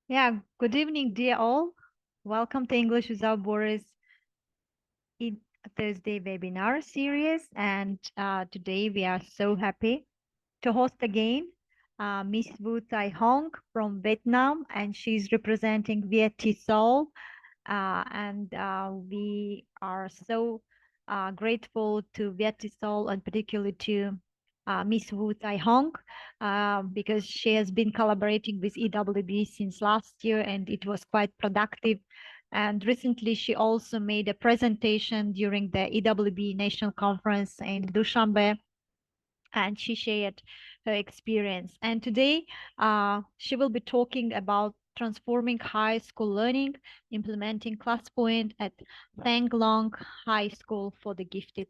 Yeah, good evening, dear all. Welcome to English without Borders in Thursday webinar series. And today we are so happy to host again Miss Thuy Huong from Vietnam, and she's representing Viet Seoul. And we are so grateful to Viet Seoul and particularly to Miss Thuy Huong because she has been collaborating with EWB since last year and it was quite productive. And recently she also made a presentation during the EWB National Conference in Dushanbe, and she shared her experience. And today, she will be talking about transforming high school learning, implementing ClassPoint at Thang High School for the gifted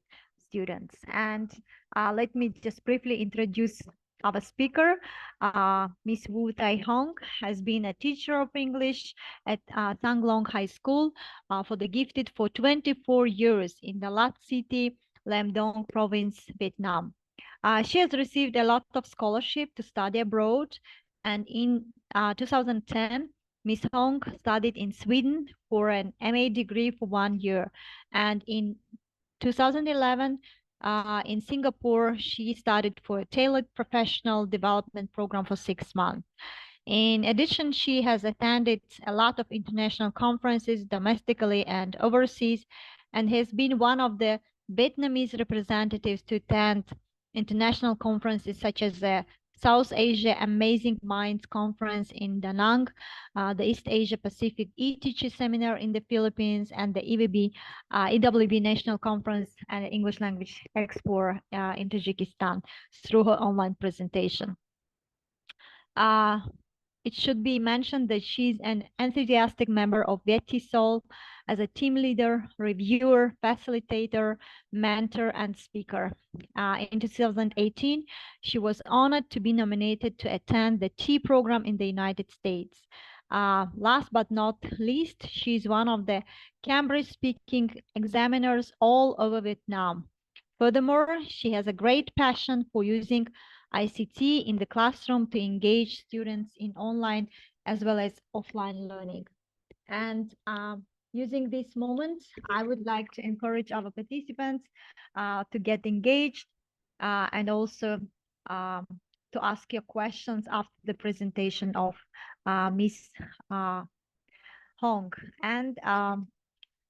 students. And let me just briefly introduce our speaker. Miss Thuy Huong has been a teacher of English at Thang High School for the gifted for 24 years in the Lat City, Lam Dong province, Vietnam. She has received a lot of scholarship to study abroad, and in 2010, Miss Hong studied in Sweden for an MA degree for 1 year, and in 2011, in Singapore, she studied for a tailored professional development program for 6 months. In addition, she has attended a lot of international conferences domestically and overseas, and has been one of the Vietnamese representatives to attend international conferences such as the South Asia Amazing Minds Conference in Da Nang, the East Asia Pacific e-teacher seminar in the Philippines, and the EWB National Conference and English Language Expo in Tajikistan through her online presentation. It should be mentioned that she's an enthusiastic member of Viet Seoul as a team leader, reviewer, facilitator, mentor, and speaker. In 2018, she was honored to be nominated to attend the T program in the United States. Last but not least, she's one of the Cambridge speaking examiners all over Vietnam. Furthermore, she has a great passion for using ICT in the classroom to engage students in online as well as offline learning. And using this moment, I would like to encourage our participants to get engaged and also to ask your questions after the presentation of Miss Hong. And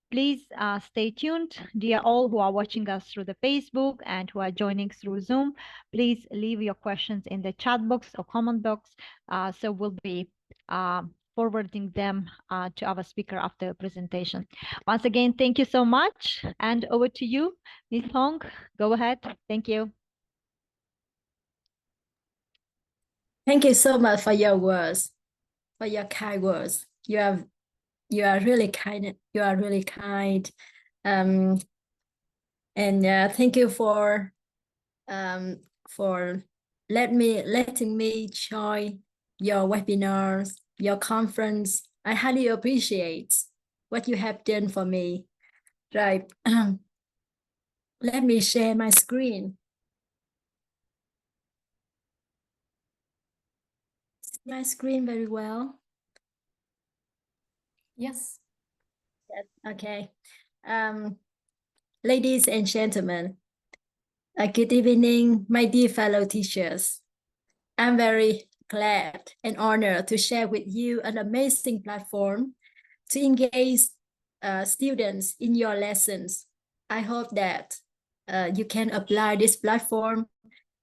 please stay tuned, dear all who are watching us through the Facebook and who are joining through Zoom. Please leave your questions in the chat box or comment box. So we'll be forwarding them to our speaker after the presentation. Once again, thank you so much. And over to you, Ms. Hong. Go ahead. Thank you. Thank you so much for your words, for your kind words. You are really kind. You are really kind. And thank you for letting me join your webinars, your conference. I highly appreciate what you have done for me. Right. Let me share my screen. My screen very well. Yes. Okay. Ladies and gentlemen, good evening, my dear fellow teachers. I'm very glad and honored to share with you an amazing platform to engage students in your lessons. I hope that you can apply this platform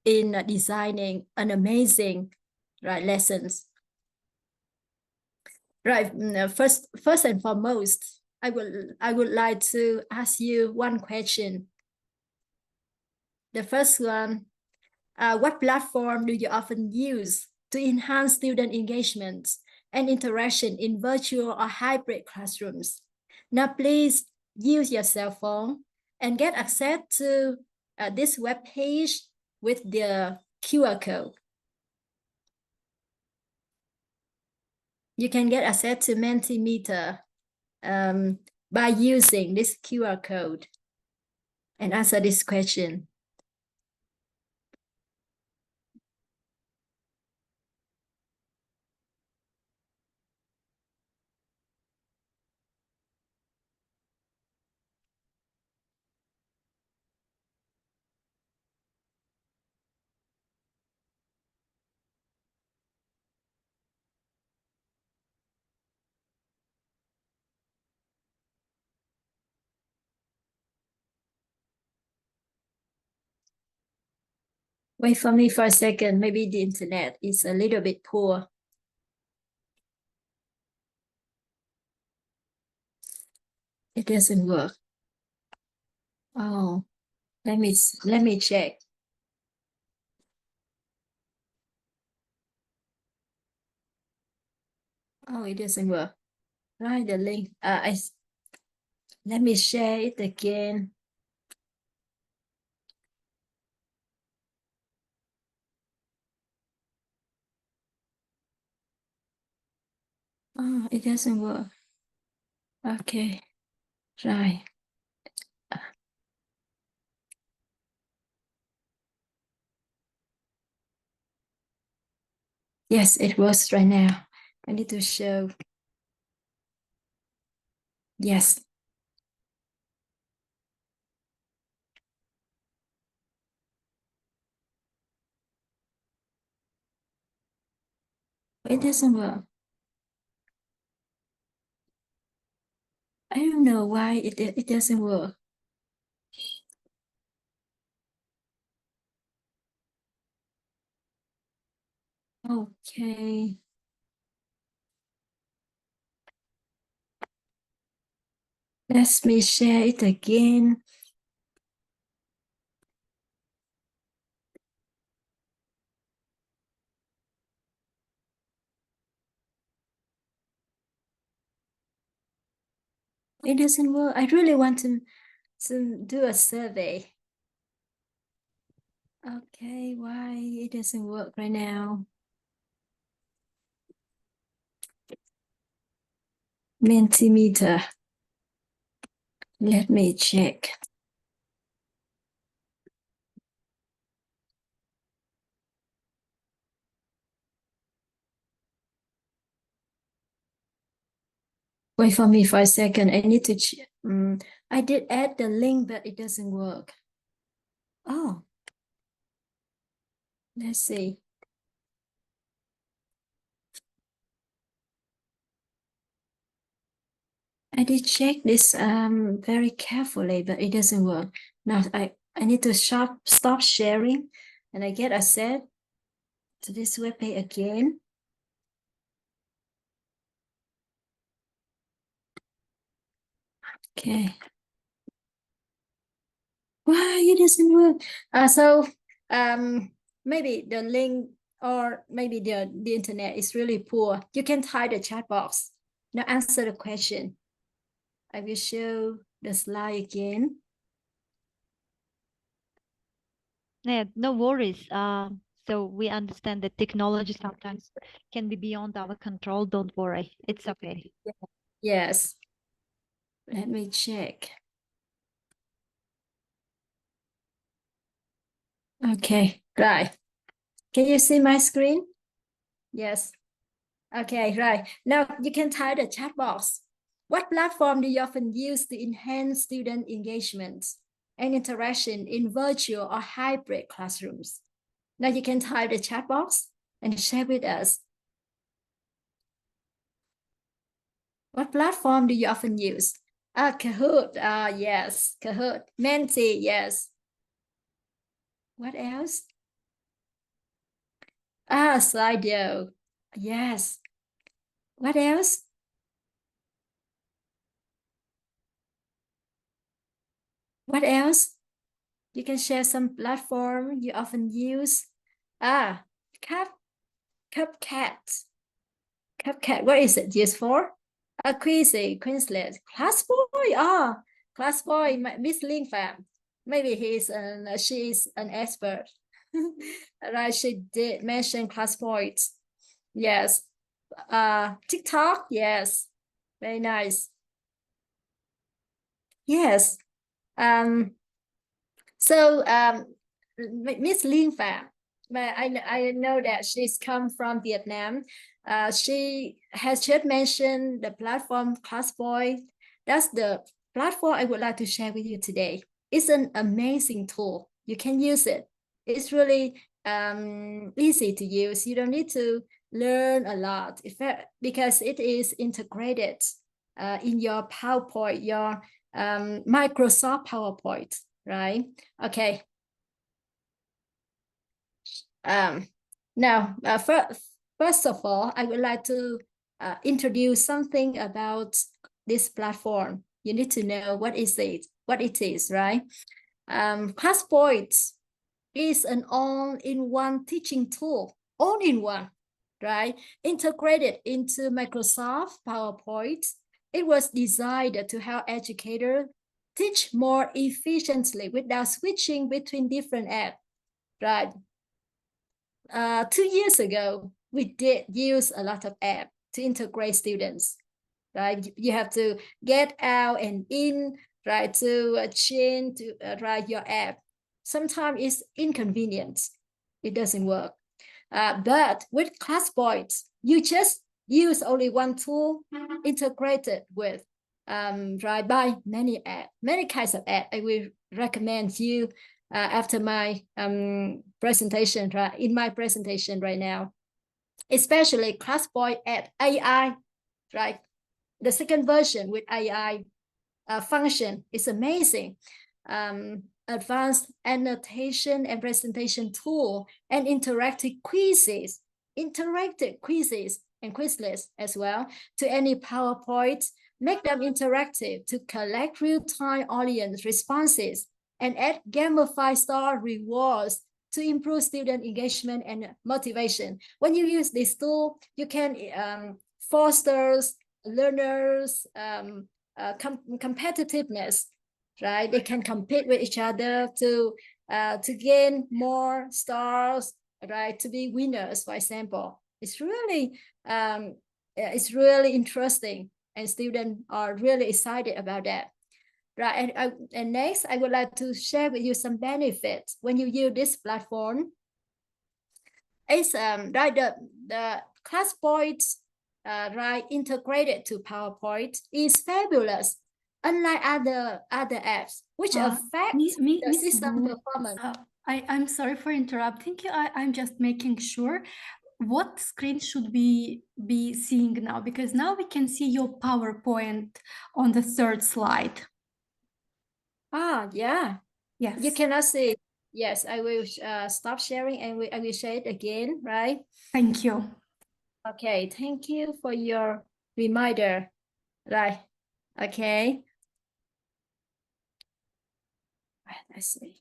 in designing an amazing lessons. Right. First and foremost, I would like to ask you one question. The first one, what platform do you often use to enhance student engagement and interaction in virtual or hybrid classrooms? Now, please use your cell phone and get access to this web page with the QR code. You can get access to Mentimeter by using this QR code and answer this question. Wait for me for a second. Maybe the internet is a little bit poor. It doesn't work. Oh, let me check. Oh, it doesn't work. Right, the link. Let me share it again. Oh, it doesn't work. Okay, right. Yes, it works right now. I need to show. Yes. It doesn't work. I don't know why it doesn't work. Okay. Let me share it again. It doesn't work. I really want to do a survey. Okay, why it doesn't work right now? Mentimeter. Let me check. Wait for me for a second. I need to check. I did add the link, but it doesn't work. Oh, let's see. I did check this very carefully, but it doesn't work. Now I need to stop sharing, and I get access to this webpage again. Okay. Why it doesn't work? So maybe the link or maybe the internet is really poor. You can type the chat box. Now answer the question. I will show the slide again. Yeah, no worries. So we understand that technology sometimes can be beyond our control. Don't worry. It's okay. Yes. Let me check. Okay, right. Can you see my screen? Yes. Okay, right. Now you can type the chat box. What platform do you often use to enhance student engagement and interaction in virtual or hybrid classrooms? Now you can type the chat box and share with us. What platform do you often use? Kahoot. Yes, Kahoot. Menti. Yes. What else? Slido. Yes. What else? What else? You can share some platform you often use. Ah, Cup, Cupcat. Cupcat, what is it used for? Quizzy, Quizlet, ClassPoint. ClassPoint, Miss Ling fam. Maybe she's an expert. Right, she did mention ClassPoint. Yes. TikTok, yes. Very nice. Yes. So Miss Lin Pham, but I know that she's come from Vietnam. She has just mentioned the platform ClassPoint. That's the platform I would like to share with you today. It's an amazing tool. You can use it. It's really easy to use. You don't need to learn a lot because it is integrated in your PowerPoint, your Microsoft PowerPoint, right? Okay. Now, first of all, I would like to introduce something about this platform. You need to know what it is, right? ClassPoint is an all-in-one teaching tool, all-in-one, right? Integrated into Microsoft PowerPoint. It was designed to help educators teach more efficiently without switching between different apps, right? 2 years ago, we did use a lot of apps to integrate students, right? You have to get out and in, right, to change to write your app. Sometimes it's inconvenient. It doesn't work. But with ClassPoint, you just use only one tool integrated with right by many apps, many kinds of apps. I will recommend you after my presentation, right? In my presentation right now, especially ClassPoint app AI, right? The second version with AI function is amazing. Advanced annotation and presentation tool and interactive quizzes and Quizlets as well to any PowerPoint. Make them interactive to collect real-time audience responses and add gamified star rewards to improve student engagement and motivation. When you use this tool, you can foster learners competitiveness, right? They can compete with each other to gain more stars, right? To be winners, for example. It's really interesting, and students are really excited about that. Right, and next, I would like to share with you some benefits when you use this platform. It's right, the ClassPoint right, integrated to PowerPoint is fabulous, unlike other apps, which affect the system performance. I'm sorry for interrupting you. I'm just making sure what screen should we be seeing now, because now we can see your PowerPoint on the third slide. Yeah. Yes. You cannot see. Yes, I will stop sharing and I will share it again, right? Thank you. Okay, thank you for your reminder. Right. Okay. Let's see.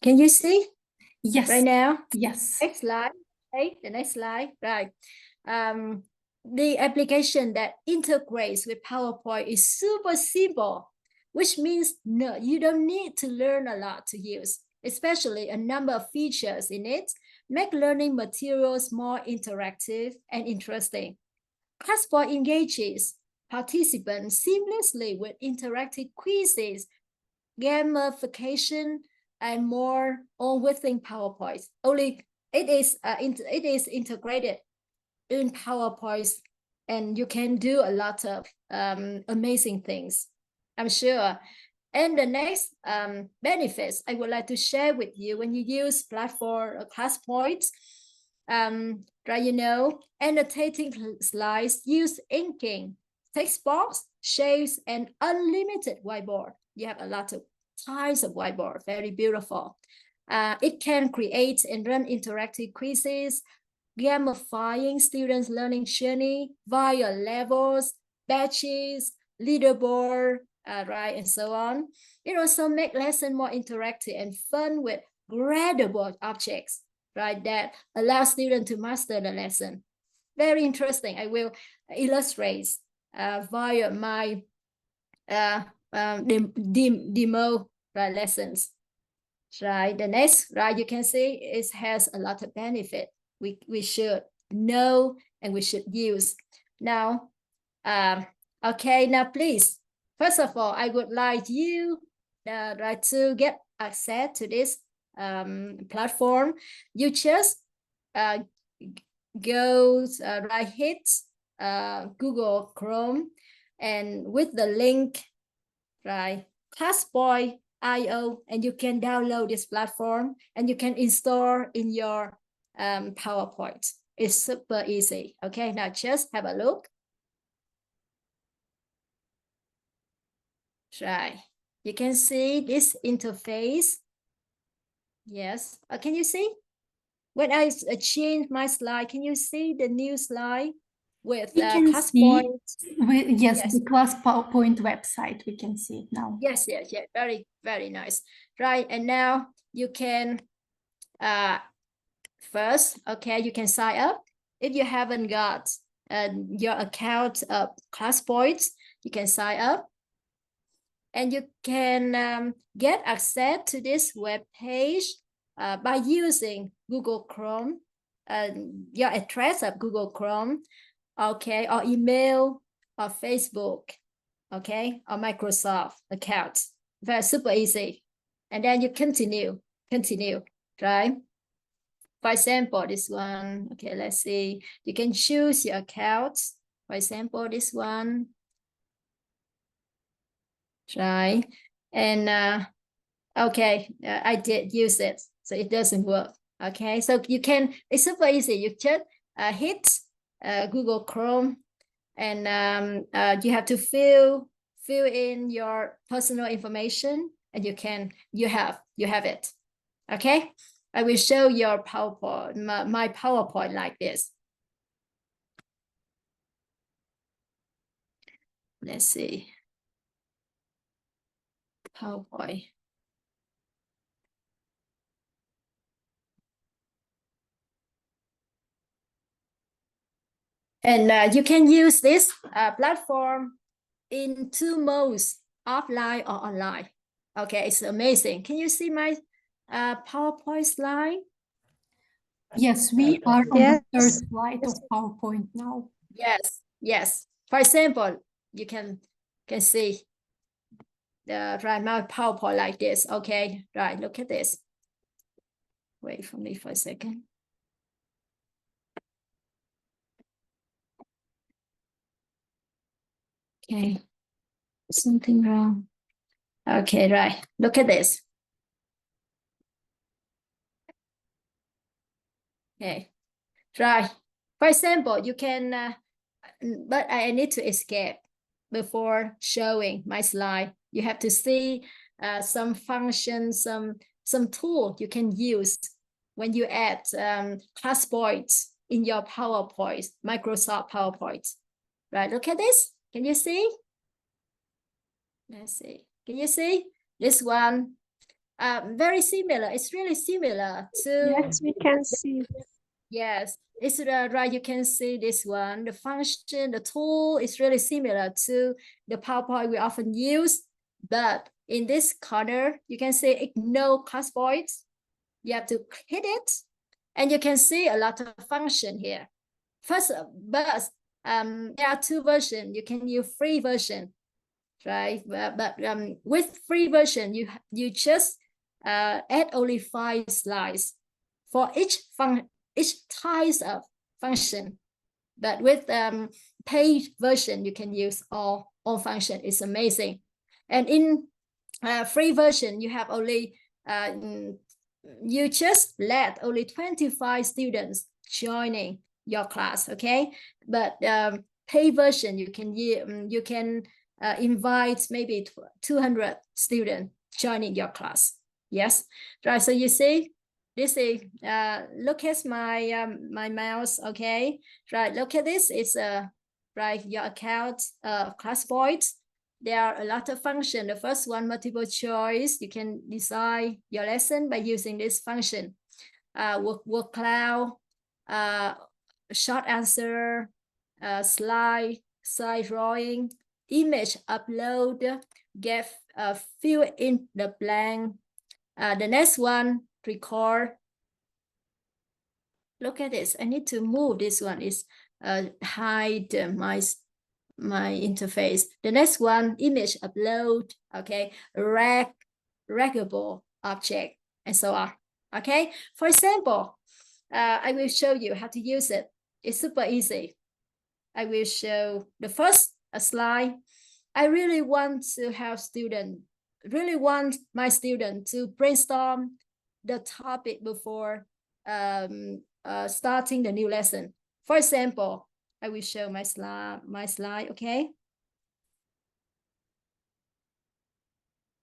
Can you see? Yes. Right now? Yes. Next slide. Okay, the next slide. Right. The application that integrates with PowerPoint is super simple, which means no, you don't need to learn a lot to use, especially a number of features in it make learning materials more interactive and interesting. ClassPoint engages participants seamlessly with interactive quizzes, gamification, and more all within PowerPoint. Only it is integrated in PowerPoint, and you can do a lot of amazing things, I'm sure. And the next benefits I would like to share with you when you use platform ClassPoint, right, you know, annotating slides, use inking, text box, shapes, and unlimited whiteboard. You have a lot of types of whiteboard, very beautiful. It can create and run interactive quizzes, gamifying students' learning journey via levels, batches, leaderboard, right, and so on. It also make lesson more interactive and fun with gradable objects, right, that allow students to master the lesson. Very interesting. I will illustrate via my demo lessons. Right, the next, right, you can see it has a lot of benefit we should know and we should use. Now, okay, now please, first of all, I would like you right, to get access to this platform. You just go right, hit Google Chrome, and with the link, right, ClassPoint.io, and you can download this platform and you can install in your PowerPoint. It's super easy. Okay, now just have a look. Right, you can see this interface. Yes. Can you see? When I change my slide, can you see the new slide with We can see, ClassPoint? yes, Yes. the ClassPoint website. We can see it now. Yes, yes, yes. Very, very nice. Right. And now you can first, okay, you can sign up. If you haven't got your account of ClassPoint, you can sign up. And you can get access to this web page by using Google Chrome, your address of Google Chrome, okay, or email, or Facebook, okay, or Microsoft account. Very super easy. And then you continue, right? For example, this one, okay, let's see. You can choose your account. For example, this one, right? And okay, I did use it, so it doesn't work. Okay, so you can, it's super easy. You just hit Google Chrome, and you have to fill in your personal information, and you have it. Okay, I will show your PowerPoint, my PowerPoint like this. Let's see. PowerPoint. And you can use this platform in two modes, offline or online. Okay, it's amazing. Can you see my PowerPoint slide? Yes, we are on Yes. the third slide of PowerPoint now. Yes, yes. For example, you can see right now PowerPoint like this. Okay, right, look at this. Wait for me for a second. Okay, something wrong. Okay, right, look at this. Okay, right. For example, you can, but I need to escape before showing my slide. You have to see some functions, some tool you can use when you add ClassPoint in your PowerPoint, Microsoft PowerPoint. Right, look at this. Can you see? Let's see. Can you see? This one, very similar. It's really similar to... Yes, we can see. Yes, it's right. You can see this one. The function, the tool is really similar to the PowerPoint we often use. But in this corner, you can see ignore ClassPoint. You have to hit it, and you can see a lot of function here. First, but there are two versions. You can use free version, right? But with free version, you just add only 5 slides for each type of function. But with paid version, you can use all function. It's amazing. And in free version, you have only you just let only 25 students joining your class. Okay, but paid version, you can invite maybe 200 students joining your class. Yes, right. So you see, this is look at my my mouse. Okay, right, look at this. It's right, your account ClassPoint. There are a lot of functions. The first one, multiple choice. You can design your lesson by using this function. Word cloud, short answer, slide drawing, image upload, get fill in the blank. The next one, record. Look at this. I need to move this one. Is hide my interface. The next one, image upload. Okay, reggable object, and so on. Okay, for example, I will show you how to use it. It's super easy. I will show the first slide. I really want to have my student to brainstorm the topic before starting the new lesson. For example, I will show my slide, okay?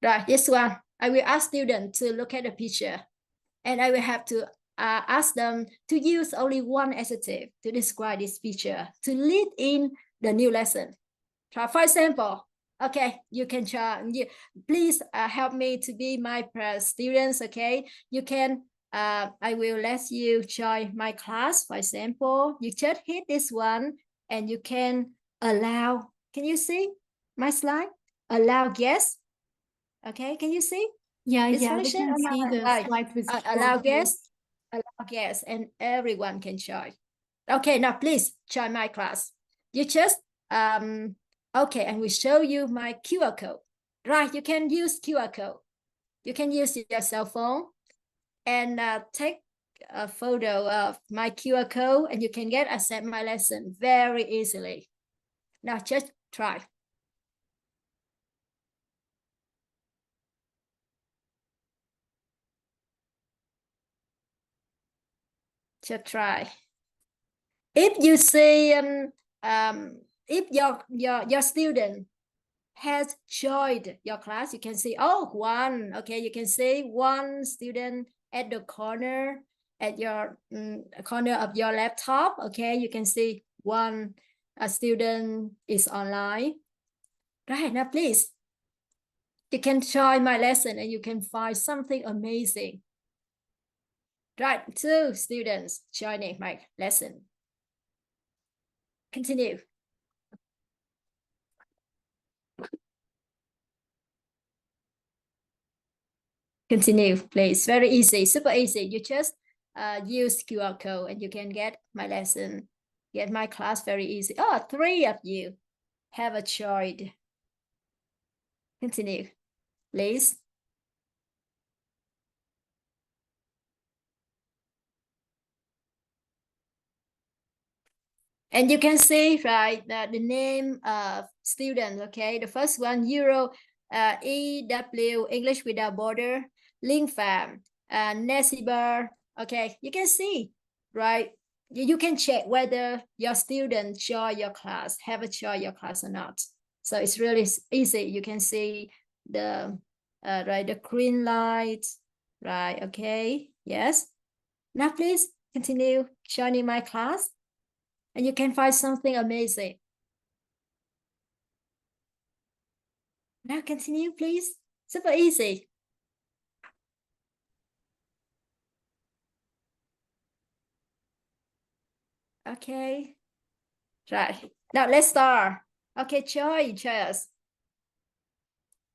Right, this one, I will ask students to look at the picture. And I will have to ask them to use only one adjective to describe this feature to lead in the new lesson. For example, okay, you can try. Please help me to be my students. Okay, you can. I will let you join my class. For example, you just hit this one, and you can allow. Can you see my slide? Allow guests. Okay, can you see? Yeah, This yeah, we function can see the right. slide with Allow short guests, and everyone can join. Okay, now please join my class. You just okay, and we show you my QR code. Right, you can use QR code. You can use your cell phone and take a photo of my QR code, and you can get access my lesson very easily. Now just try. Just try. If you see if your student has joined your class, you can see, oh, one. Okay, you can see one student at the corner, at your corner of your laptop. Okay, you can see one student is online. Right, now please, you can join my lesson and you can find something amazing. Right, 2 students joining my lesson. Continue. Continue, please. Very easy, super easy. You just use QR code and you can get my lesson, get my class very easy. Oh, 3 of you have a choice. Continue, please. And you can see, right, the name of student, okay? The first one, Euro, EW, English Without Border, Linh Pham, Nesibar, okay? You can see, right? You can check whether your student join your class, have a join your class or not. So it's really easy. You can see the, right, the green light, right, okay? Yes. Now please continue joining my class and you can find something amazing. Now continue, please. Super easy. Okay. Right. Now let's start. Okay, join us.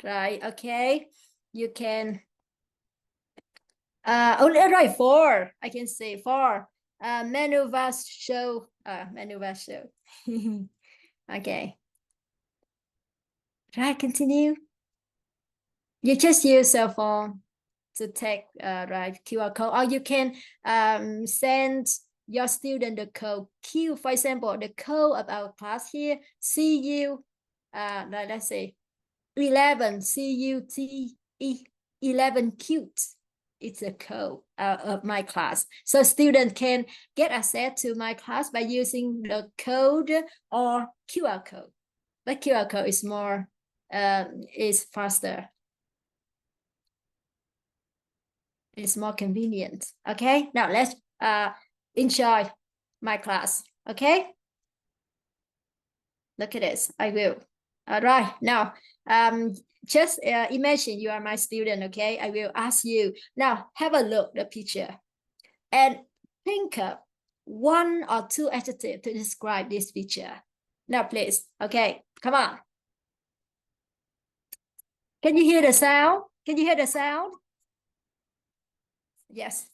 Right, okay. You can only right 4. I can say 4. Menu vast show. Menu vast show. Okay. Right, continue. You just use cell phone to take right QR code, or you can send your student the code Q. For example, the code of our class here, CU. Let's say 11 CUTE 11 cute. It's a code of my class, so student can get access to my class by using the code or QR code. But QR code is more is faster. It's more convenient. Okay, now let's enjoy my class. Okay, look at this. I will. All right, now just imagine you are my student. Okay, I will ask you now, have a look at the picture and think of 1 or 2 adjectives to describe this picture. Now please. Okay, come on. Can you hear the sound? Can you hear the sound? Yes.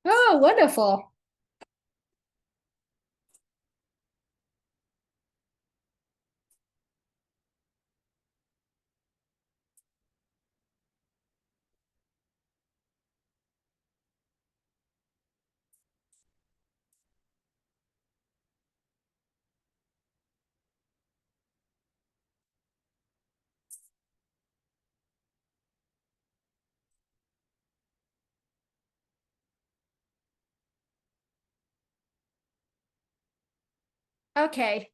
Oh, wonderful. Okay,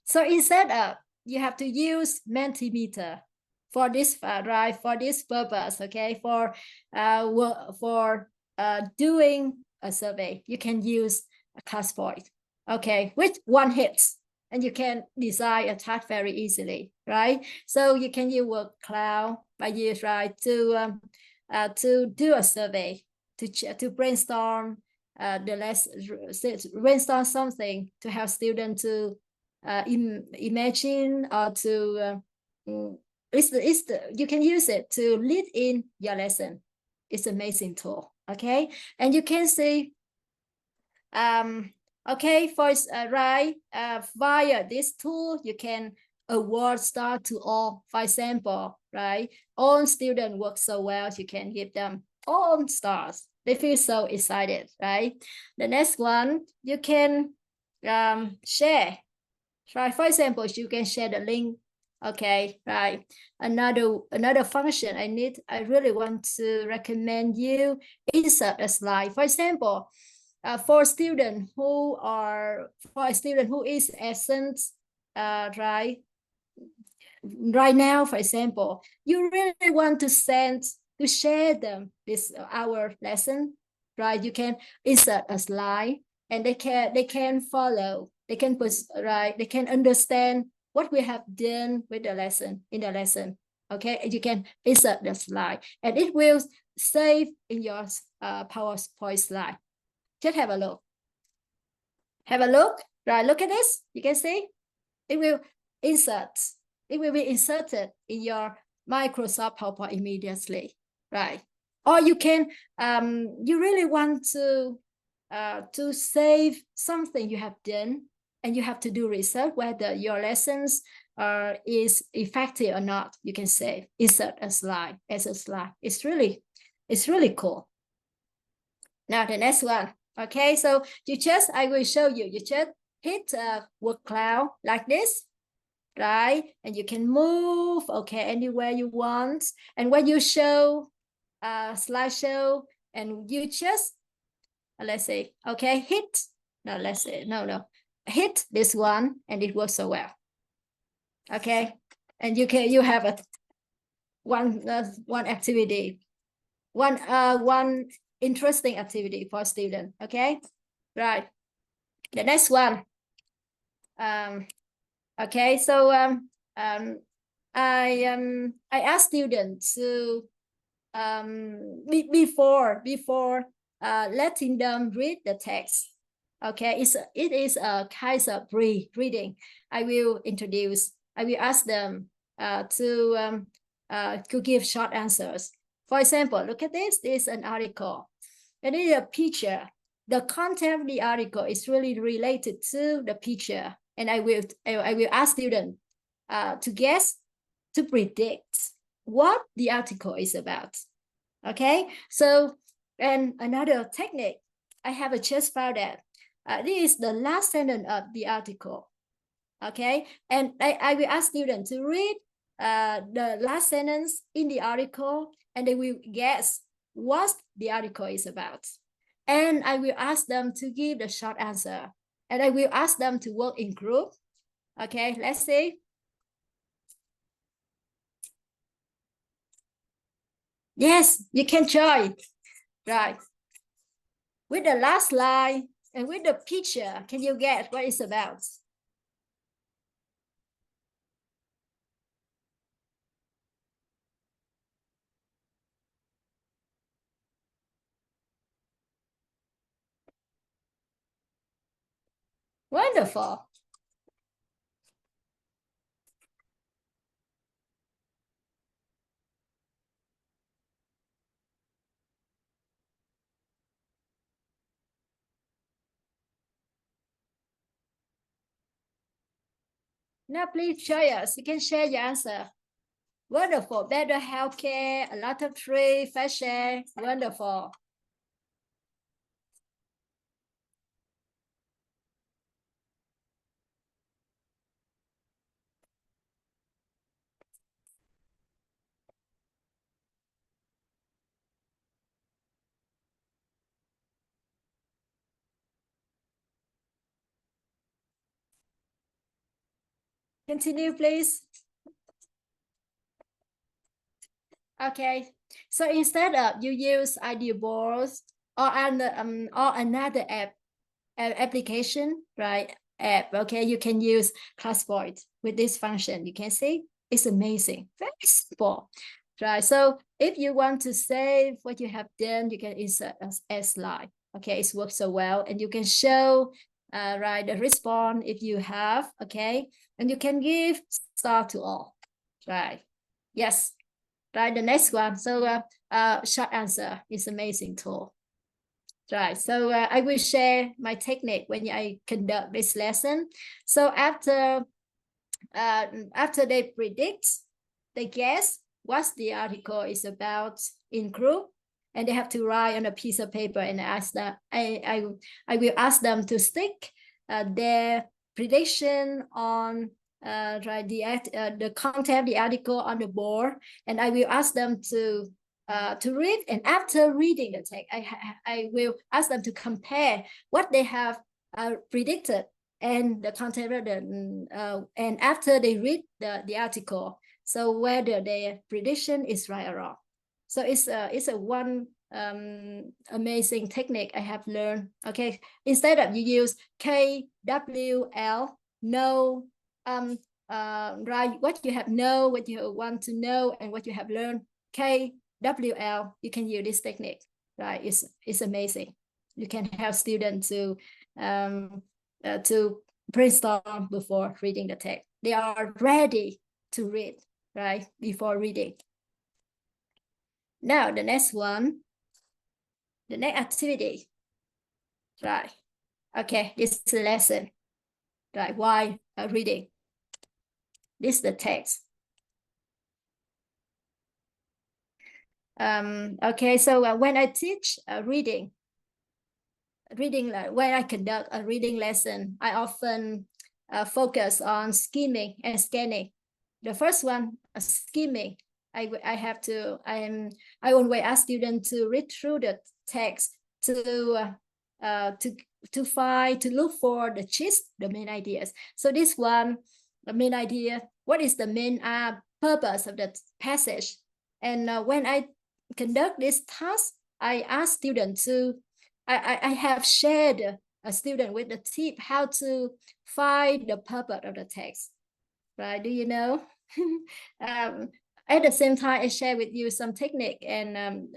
so instead of, you have to use Mentimeter for this, right? For this purpose, okay? For doing a survey, you can use a ClassPoint, okay? With one hit, and you can design a task very easily, right? So you can use word cloud by use, right, to do a survey, to brainstorm brainstorm something to help students to imagine, or to you can use it to lead in your lesson. It's an amazing tool, okay? And you can see okay, for right, via this tool you can award star to all. For example, right, all students work so well, you can give them all stars. They feel so excited, right? The next one, you can share, right? For example, you can share the link, okay, right? Another function I really want to recommend you, insert a slide. For example, for a student who is absent, right now, for example, you really want to share them this our lesson, right? You can insert a slide, and they can follow, they can put, right, they can understand what we have done with the lesson, in the lesson, okay? And you can insert the slide, and it will save in your PowerPoint slide. Just have a look. Have a look. Right, look at this. You can see it will insert. It will be inserted in your Microsoft PowerPoint immediately. Right. Or you can, you really want to save something you have done, and you have to do research whether your lessons is effective or not. You can save, insert a slide as a slide. It's really cool. Now the next one. Okay, so I will show you. You just hit word cloud like this, right? And you can move, okay, anywhere you want. And when you show slideshow, and you just, let's say, okay, hit, no, let's say, no, hit this one, and it works so well. Okay, and you have a one activity, one interesting activity for student, okay? Right. The next one. Okay, so I asked students to before letting them read the text. Okay, it is a kind of reading. I will ask them to give short answers. For example, look at this. This is an article, and it is a picture. The content of the article is really related to the picture, and I will ask students to guess, to predict what the article is about. Okay, so, and another technique, I have just found that this is the last sentence of the article. Okay, and I will ask students to read the last sentence in the article, and they will guess what the article is about. And I will ask them to give the short answer, and I will ask them to work in group. Okay, let's see. Yes, you can join. Right. With the last line and with the picture, can you get what it's about? Wonderful. Now please show us. You can share your answer. Wonderful. Better healthcare, a lot of tree, fresh air. Wonderful. Continue, please. Okay, so instead of you use idea boards or another application, right? App, okay, you can use ClassPoint with this function. You can see it's amazing, very simple, right? So if you want to save what you have done, you can insert as a slide. Okay, it's worked so well, and you can show right the response if you have, okay, and you can give star to all, right? Yes, right. The next one. So short answer is amazing tool. Right, so I will share my technique when I conduct this lesson. So after they predict, they guess what the article is about in group, and they have to write on a piece of paper, and ask that I will ask them to stick their prediction on the content of the article on the board, and I will ask them to read, and after reading the text, I will ask them to compare what they have predicted and the content of the and after they read the article, so whether their prediction is right or wrong. So it's a one amazing technique I have learned. Okay, instead of you use KWL, know, right, what you have know, what you want to know, and what you have learned. KWL, you can use this technique, right? It's amazing. You can help students to brainstorm before reading the text. They are ready to read, right, before reading. Now, the next one, the next activity, right? Okay, this is a lesson, right? Why reading? This is the text. Okay, so when I teach reading, when I conduct a reading lesson, I often focus on skimming and scanning. The first one, skimming, I always ask students to read through the text to look for the gist, the main ideas. So this one, the main idea, what is the main purpose of the passage? And when I conduct this task, I ask students to, I have shared a student with the tip how to find the purpose of the text, right? Do you know? At the same time, I share with you some technique and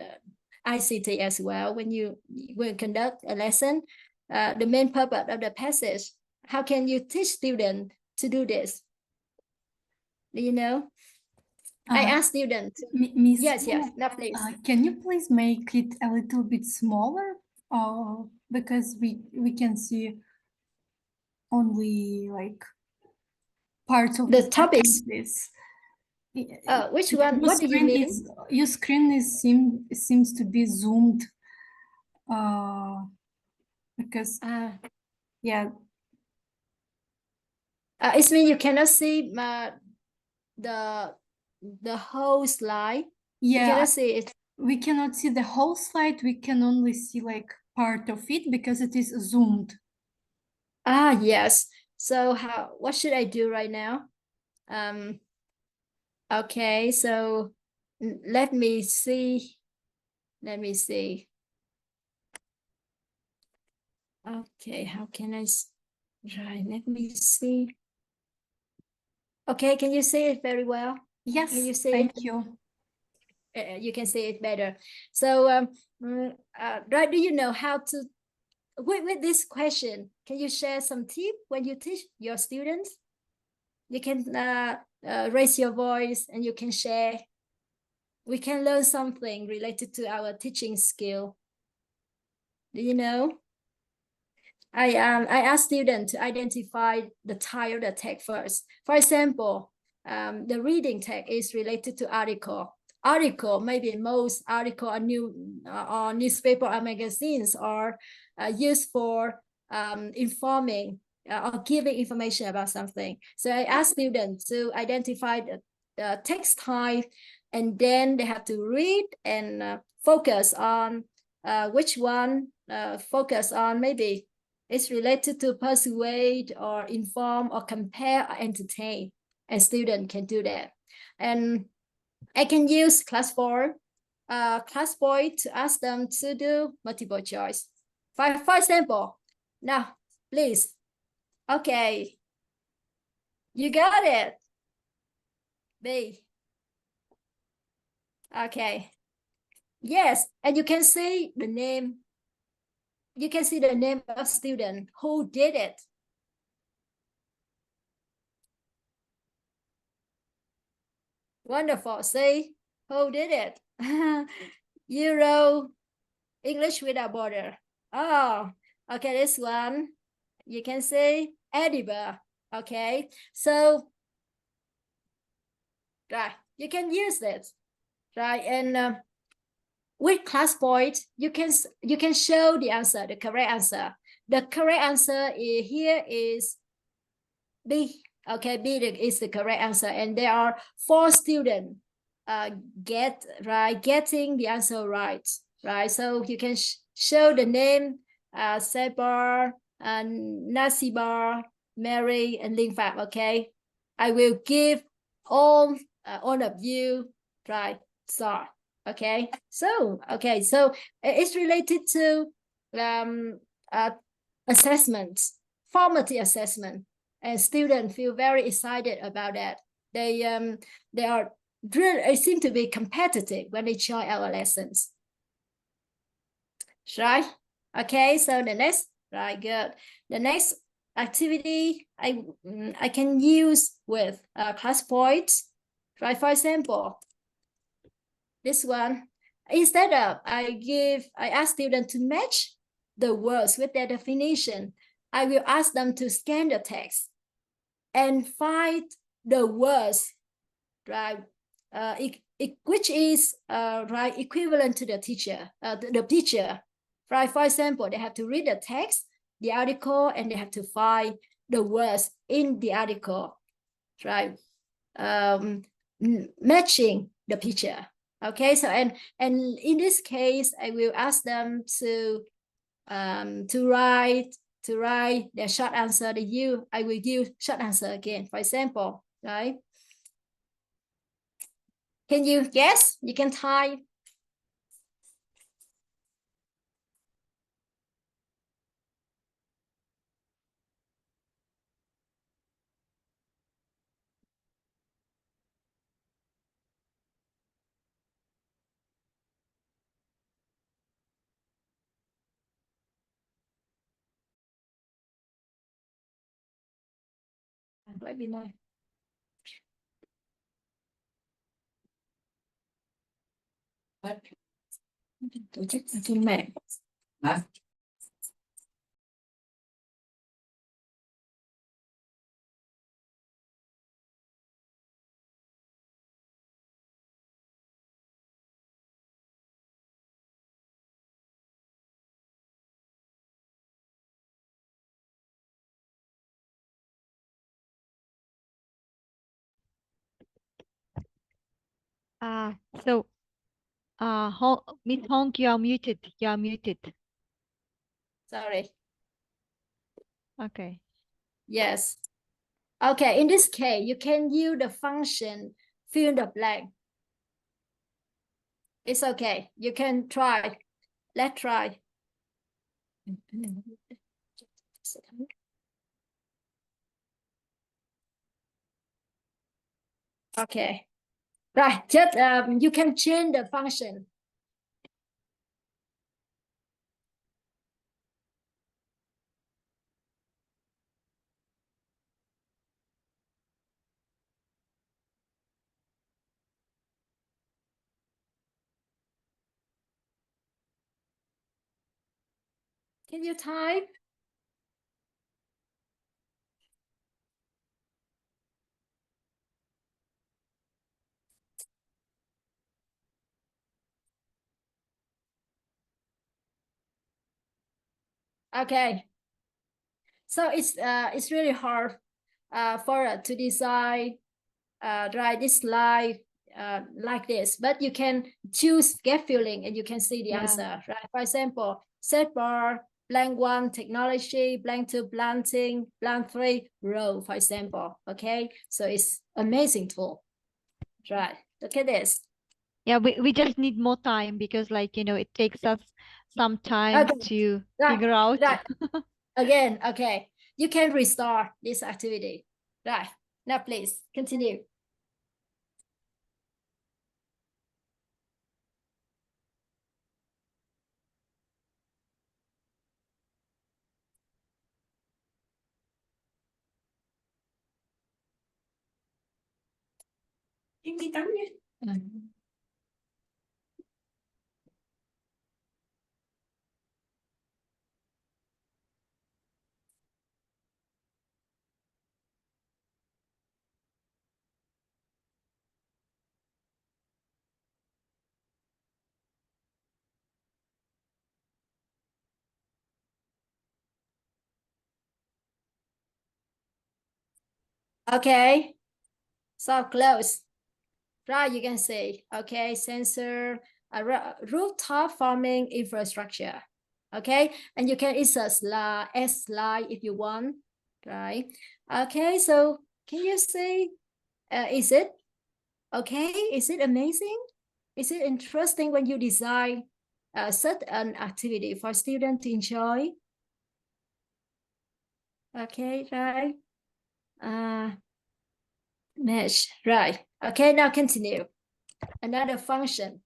ICT as well. When you will conduct a lesson, the main purpose of the passage, how can you teach students to do this? Do you know? I ask students. Miss Yes, Wu, yes, now please. can you please make it a little bit smaller? Because we can see only like parts of The topics. sentences. Which one? What do you mean? Your screen seems to be zoomed. Because yeah. It means you cannot see the whole slide. Yeah, you cannot see it. We cannot see the whole slide. We can only see like part of it because it is zoomed. Yes. So what should I do right now? Okay, so let me see. Okay, how can I, right, let me see. Okay, can you see it very well? Yes, can you see thank it? you. You can see it better. So right, do you know how to, with this question, can you share some tip when you teach your students? You can raise your voice and you can share. We can learn something related to our teaching skill. Do you know? I ask students to identify the type of the text first. For example, the reading text is related to article. Article, maybe most article or newspaper or magazines are used for informing or giving information about something. So I ask students to identify the text type, and then they have to read and focus on which one focus on. Maybe it's related to persuade or inform or compare or entertain. and student can do that. And I can use ClassPoint to ask them to do multiple choice. For example, now, please. Okay. You got it. B. Okay. Yes, and you can see the name. You can see the name of student who did it. Wonderful. See who did it? Euro English Without Border. Oh, okay. This one you can see edible. Okay, so right, you can use it, right? And with ClassPoint, you can show the answer, the correct answer. The correct answer here is B. Okay, B is the correct answer, and there are 4 students getting the answer right. So you can show the name Sabar, Nasibar, Mary, and Linh Phạm. Okay, I will give all of you star. Okay, so it's related to assessments, formative assessment, and students feel very excited about that. They are really seem to be competitive when they join our lessons. Right? Okay, so the next, good. The next activity I can use with ClassPoint, right? For example, this one, instead of I ask students to match the words with their definition, I will ask them to scan the text and find the words, right? Which is equivalent to the teacher, the picture, right? For example, they have to read the text, the article, and they have to find the words in the article, right? Matching the picture. Okay, so and in this case, I will ask them to write their short answer. I will use short answer again. For example, right? Can you guess? You can type. Webinar. Tổ chức trên mạng. Hả? So, Miss Hong, you are muted. You are muted. Sorry. Okay. Yes. Okay, in this case, you can use the function fill in the blank. It's okay. You can try. Let's try. Okay. Right. Just you can change the function. Can you type? Okay. So it's really hard for us to decide write this slide like this, but you can choose get feeling and you can see the answer, right? For example, set bar blank 1, technology, blank 2, planting, blank 3, row, for example. Okay, so it's amazing tool. Right, look at this. Yeah, we just need more time because it takes us some time Okay, to right, figure out. right. Again, okay, you can restart this activity. Right, now please continue. Em đi tắm nhé. Okay, so close. Right, you can see, okay, sensor, rooftop farming infrastructure, okay, and you can insert S slide if you want, right? Okay, so can you see, is it okay? Is it amazing? Is it interesting when you design such an activity for students to enjoy? Okay, right. Mesh, right. Okay, now continue. Another function.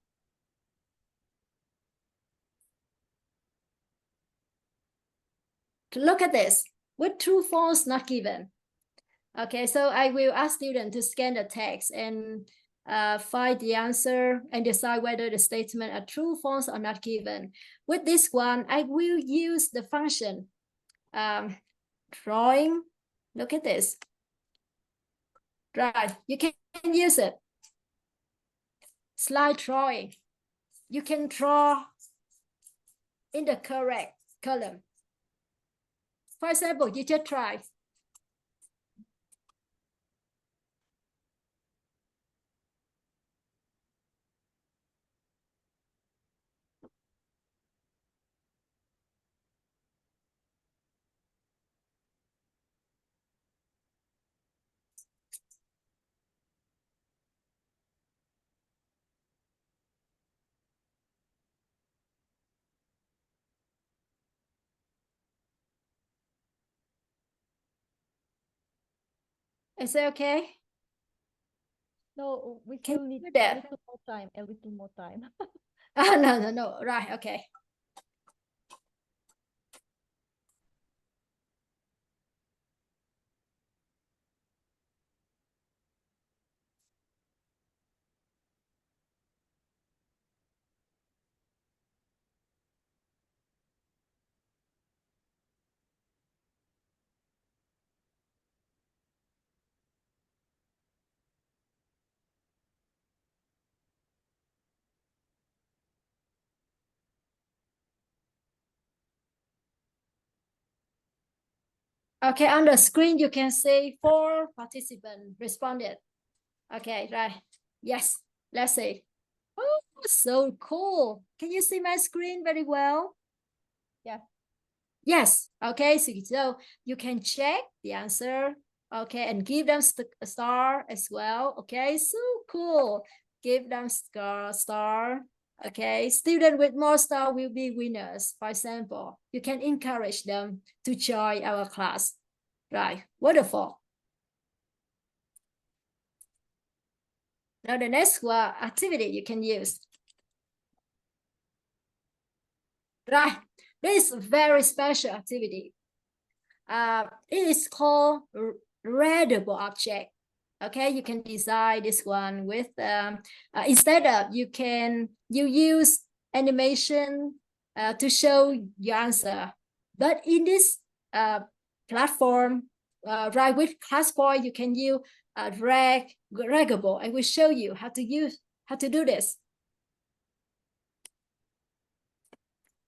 Look at this, with true, false, not given. Okay, so I will ask students to scan the text and find the answer and decide whether the statement are true, false, or not given. With this one, I will use the function drawing. Look at this. Right, you can use it. Slide drawing. You can draw in the correct column. For example, you just try. Is it okay? No, we Can still you need do a that? little more time, a little more time. No. Right, okay. Okay, on the screen, you can see 4 participants responded. Okay, right. Yes, let's see. Oh, so cool. Can you see my screen very well? Yeah. Yes, okay, so you can check the answer, okay, and give them a star as well, okay, so cool. Give them star, okay. Student with more star will be winners. For example, you can encourage them to join our class, right? Wonderful. Now the next one, activity you can use. Right, this is a very special activity. It is called readable object. Okay, you can design this one with instead of you use animation to show your answer, but in this platform, right, with ClassPoint, you can use draggable. I will show you how to do this.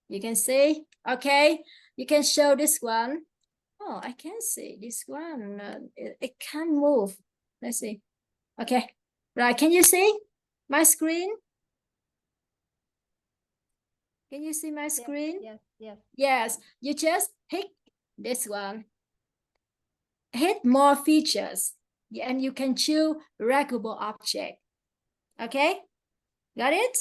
You can see, okay, you can show this one. Oh, I can see this one. It can move. Let's see. Okay, right. Can you see my screen? Can you see my screen? Yes. Yes. Yes, you just hit this one. Hit more features, and you can choose reggable object. Okay, got it?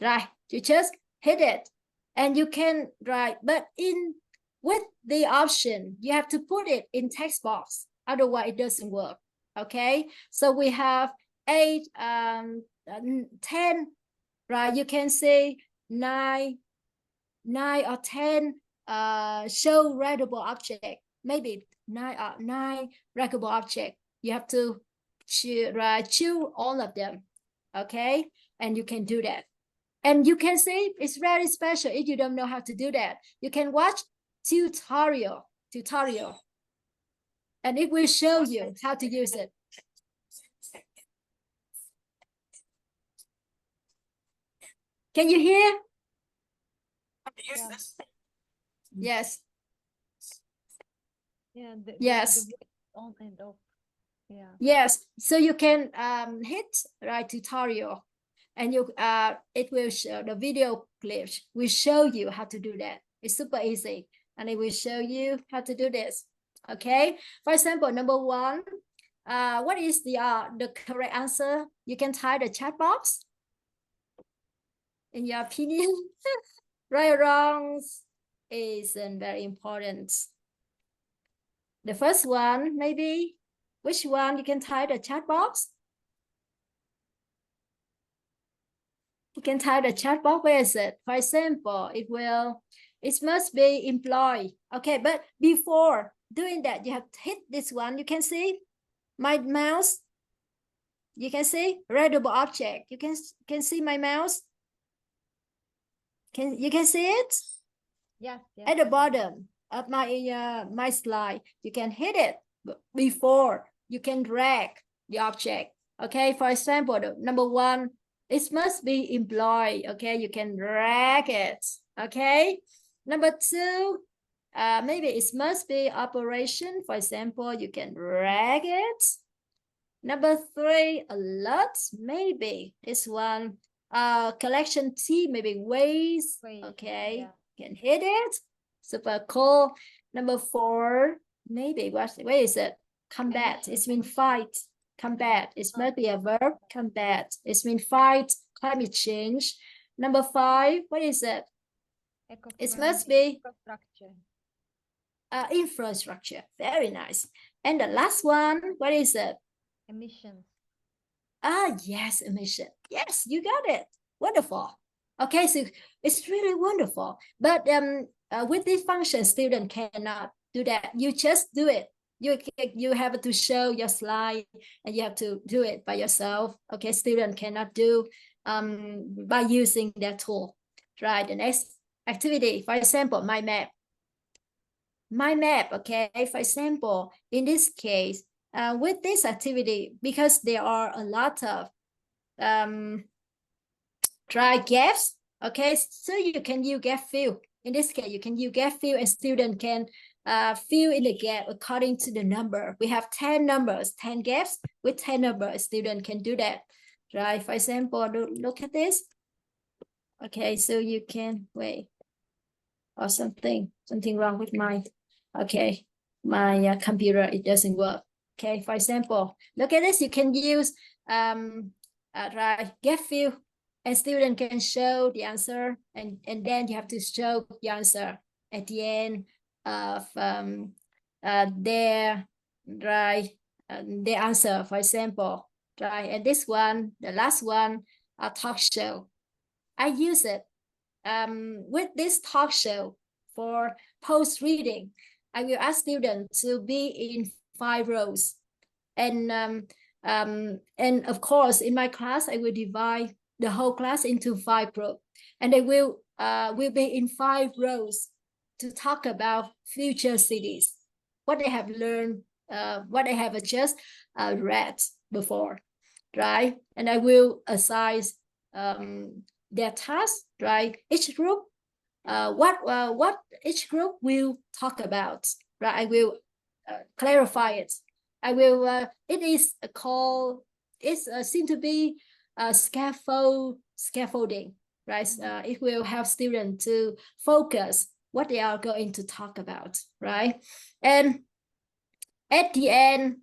Right, you just hit it, and you can write, but with the option, you have to put it in text box, otherwise it doesn't work. Okay, so we have 8, 10, right? You can say 9 or 10 show readable object, maybe 9 readable object. You have to choose all of them. Okay, and you can do that. And you can say it's very special if you don't know how to do that. You can watch tutorial, and it will show you how to use it. Can you hear? Yeah. Yes. Yeah. Yes. The on and off. Yeah. Yes. So you can hit tutorial, and it will show the video clips will show you how to do that. It's super easy, and it will show you how to do this. Okay. For example, number 1, what is the correct answer? You can type the chat box. In your opinion, right or wrong isn't very important. The first one, maybe, which one? You can type the chat box. You can type the chat box. Where is it? For example, it must be employee. Okay, but before doing that, you have to hit this one. You can see my mouse. You can see readable object. You can see my mouse. You can see it? Yes. Yes. At the bottom of my slide, you can hit it before you can drag the object. Okay, for example, the number 1, it must be employee. Okay, you can drag it. Okay, number 2, maybe it must be operation. For example, you can drag it. Number 3, a lot, maybe this one. Collection T, maybe ways. Okay, Yeah. can hit it. Super cool. Number 4, maybe where is it? Combat. It's mean fight. Combat. It must be a verb. Combat. It's mean fight climate change. Number 5, what is it? It must be infrastructure. Infrastructure. Very nice. And the last one, what is it? Emissions. Yes, emission. Yes, you got it. Wonderful. Okay, so it's really wonderful. But with this function, student cannot do that. You just do it. You have to show your slide, and you have to do it by yourself. Okay, student cannot do by using that tool. Right. The next activity, for example, my map. My map. Okay, for example, in this case, with this activity, because there are a lot of dry gaps, okay, so you can use gap fill. In this case, you can use gap fill, and student can fill in the gap according to the number. We have 10 numbers, 10 gaps. With 10 numbers, student can do that. Right, for example, look at this. Okay, so you can wait, or something wrong with my computer, it doesn't work. Okay, for example, look at this. You can use get fill, and student can show the answer, and then you have to show the answer at the end of their answer, for example. Right, and this one, the last one, a talk show. I use it with this talk show for post reading. I will ask students to be in 5 rows, and of course, in my class, I will divide the whole class into 5 groups, and they will be in 5 rows to talk about future cities, what they have learned, what they have just read before, right? And I will assign their tasks, right? Each group, what each group will talk about, right? I will clarify it. I will. It is called. It's seem to be scaffolding, right? It will help students to focus what they are going to talk about, right? And at the end,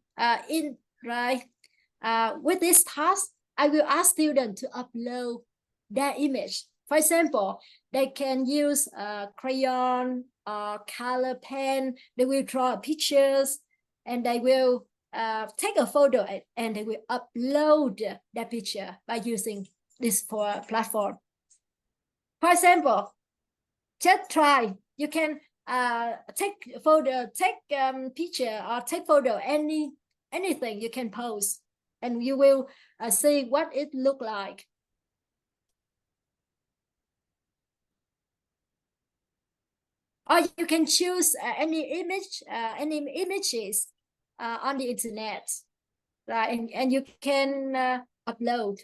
with this task, I will ask students to upload their image. For example, they can use a crayon or color pen. They will draw pictures and they will take a photo and they will upload that picture by using this platform. For example, just try. You can take photo, take picture, or take photo, anything you can post, and you will see what it look like. Or you can choose any images on the internet, right? And you can upload.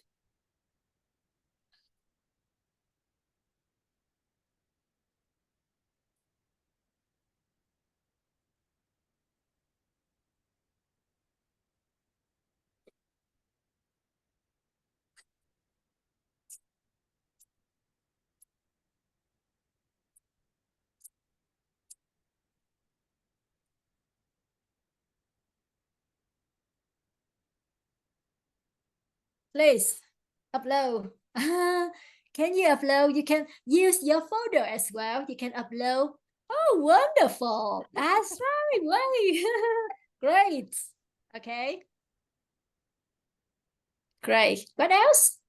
Please upload. Can you upload? You can use your photo as well. You can upload. Oh, wonderful. That's right. Way. Great. Okay. Great. What else?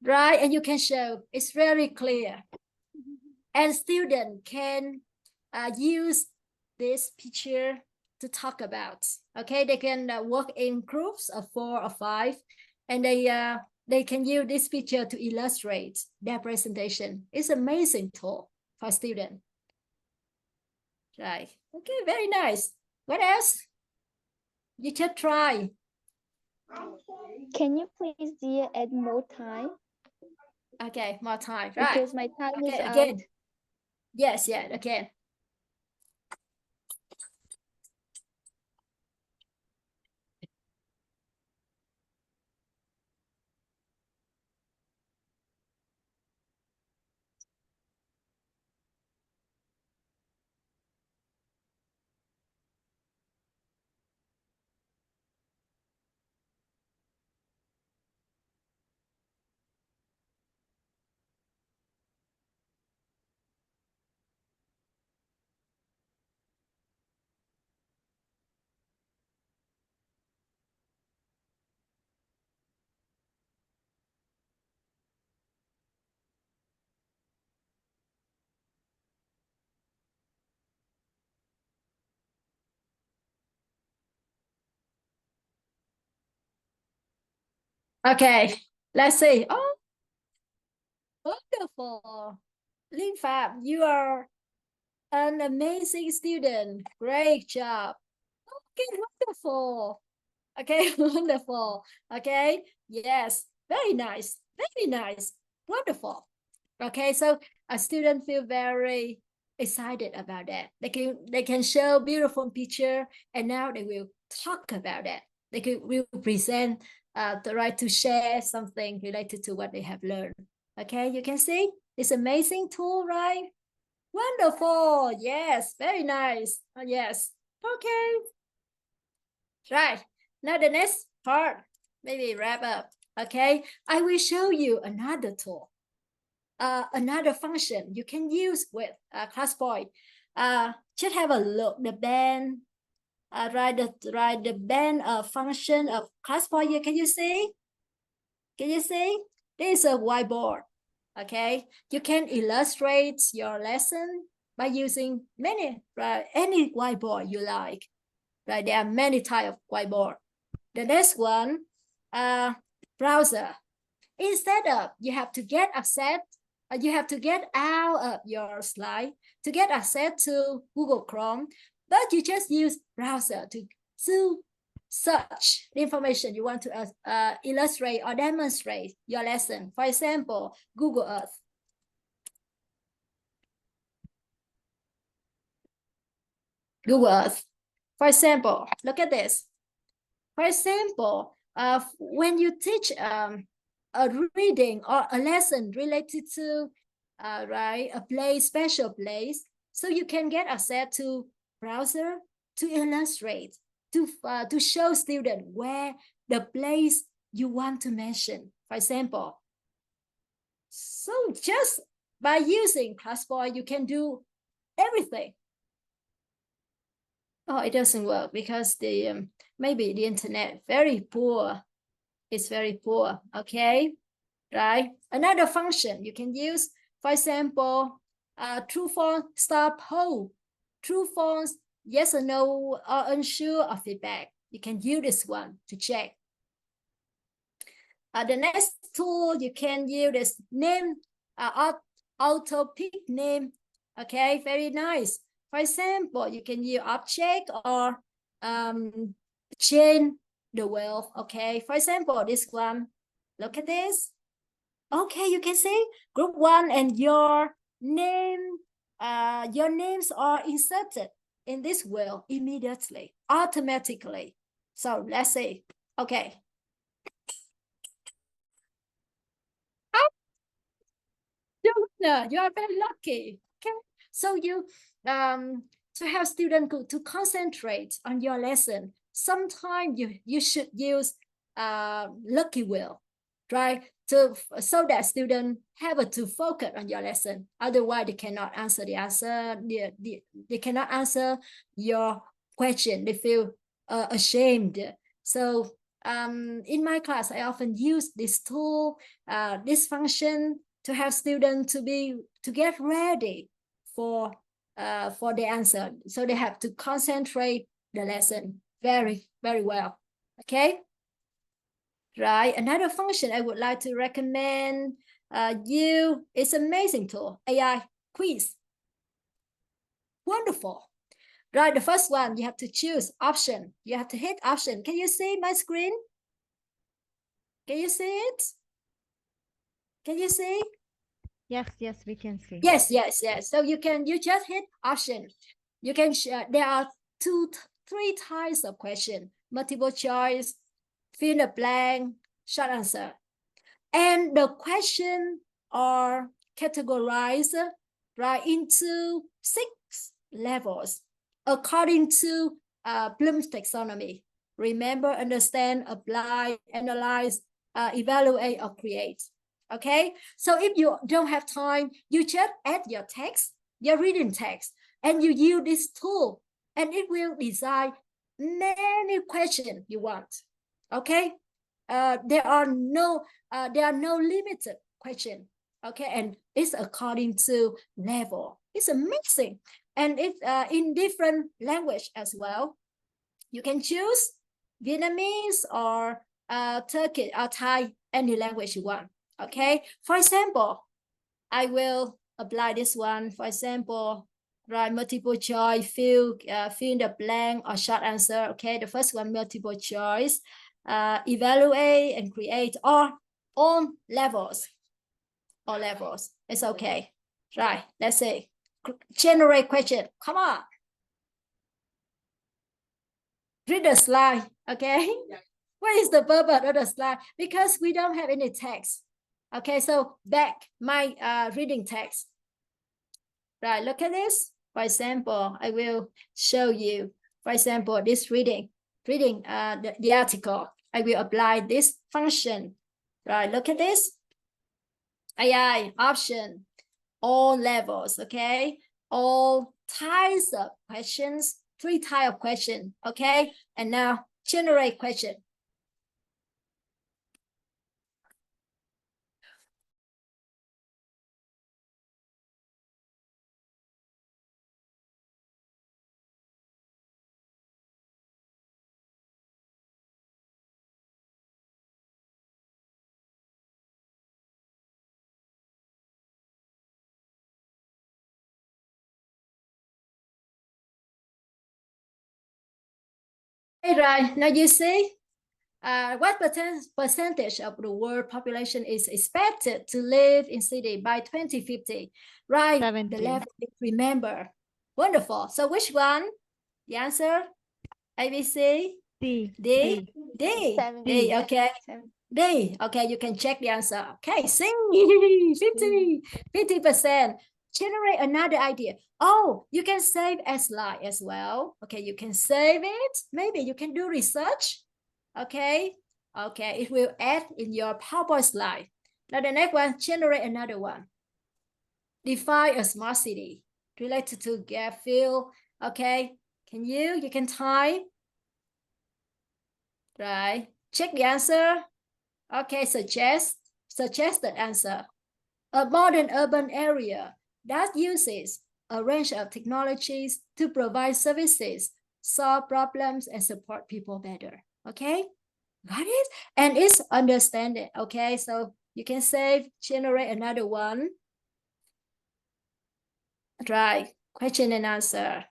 Right. And you can show. It's very clear. And student can use this picture to talk about. Okay. They can work in groups of 4 or 5. And they can use this picture to illustrate their presentation. It's an amazing tool for students. Right. Okay, very nice. What else? You should try. Can you please, dear, add more time? Okay, more time. Right. Because my time is again. out. Yes, yeah, again. Okay, let's see. Oh, wonderful. Linh Phạm, you are an amazing student. Great job. Okay, wonderful. Okay, wonderful. Okay, yes, very nice. Very nice. Wonderful. Okay, so a student feel very excited about that. They can show beautiful picture, and now they will talk about that. Will present the right to share something related to what they have learned. Okay, you can see it's amazing tool, right? Wonderful. Yes, very nice. Oh, yes. Okay. Right. Now the next part, maybe wrap up. Okay, I will show you another tool. Another function you can use with ClassPoint. Just have a look. The band, write the band function of ClassPoint. Can you see? Can you see? This is a whiteboard. Okay, you can illustrate your lesson by using any whiteboard you like. Right, there are many types of whiteboard. The next one, browser. Instead of you have to get access, you have to get out of your slide to get access to Google Chrome, but you just use browser to search the information you want to illustrate or demonstrate your lesson. For example, Google Earth. Google Earth. For example, look at this. For example, when you teach a reading or a lesson related to a place, special place, So you can get access to browser to illustrate, to show students where the place you want to mention, for example. So just by using ClassPoint, you can do everything. Oh, it doesn't work because the maybe the internet very poor. It's very poor. Okay, right. Another function you can use, for example, true false stop poll, true false, yes or no, or unsure of feedback. You can use this one to check. The next tool you can use is name, auto pick name. Okay, very nice. For example, you can use object or change the world. Okay, for example, this one, look at this. Okay, you can see group 1 and your names are inserted in this world immediately, automatically. So let's see. Okay. You are very lucky. Okay, so you to have students to concentrate on your lesson. Sometimes you should use lucky wheel, right? So that students have to focus on your lesson. Otherwise, they cannot answer they cannot answer your question. They feel ashamed. So in my class, I often use this tool, this function, to have students to get ready for the answer. So they have to concentrate the lesson very, very well. Okay. Right. Another function I would like to recommend you is amazing tool, AI quiz. Wonderful. Right. The first one, you have to choose option. You have to hit option. Can you see my screen? Can you see it? Can you see? Yes, we can see. Yes. So you just hit option. You can there are three types of question: multiple choice, fill in the blank, short answer. And the question are categorized right into 6 levels according to Bloom's taxonomy. Remember, understand, apply, analyze, evaluate, or create. Okay, so if you don't have time, you just add your text, your reading text, and you use this tool, and it will design many questions you want. Okay, there are no limited question. Okay, and it's according to level. It's amazing, and it's in different language as well. You can choose Vietnamese or Turkish or Thai, any language you want. Okay, for example, I will apply this one. For example, right, multiple choice, fill in the blank or short answer. Okay, the first one, multiple choice, evaluate and create, or all levels. All levels. It's okay. Right, let's see. Generate question. Come on. Read the slide. Okay. What is the purpose of the slide? Because we don't have any text. Okay, so back my reading text. Right, look at this. For example, I will show you, for example, this reading the article. I will apply this function. Right, look at this. AI option, all levels, okay? All types of questions, 3 types of questions, okay? And now generate question. Right, now you see what percentage of the world population is expected to live in city by 2050? Right, 70. the level, remember. Wonderful. So which one? The answer? A, B, C? D. D? D. 70. D, okay. 70. D, okay, you can check the answer. Okay, C, 50%. generate another idea. Oh, you can save a slide as well. Okay, you can save it. Maybe you can do research. Okay, okay, it will add in your PowerPoint slide. Now the next one, generate another one. Define a smart city related to gap fill. Okay, you can type. Right, check the answer. Okay, suggested answer. A modern urban area that uses a range of technologies to provide services, solve problems, and support people better. Okay, got it? And it's understanding. Okay, so you can save, generate another one. Right, question and answer.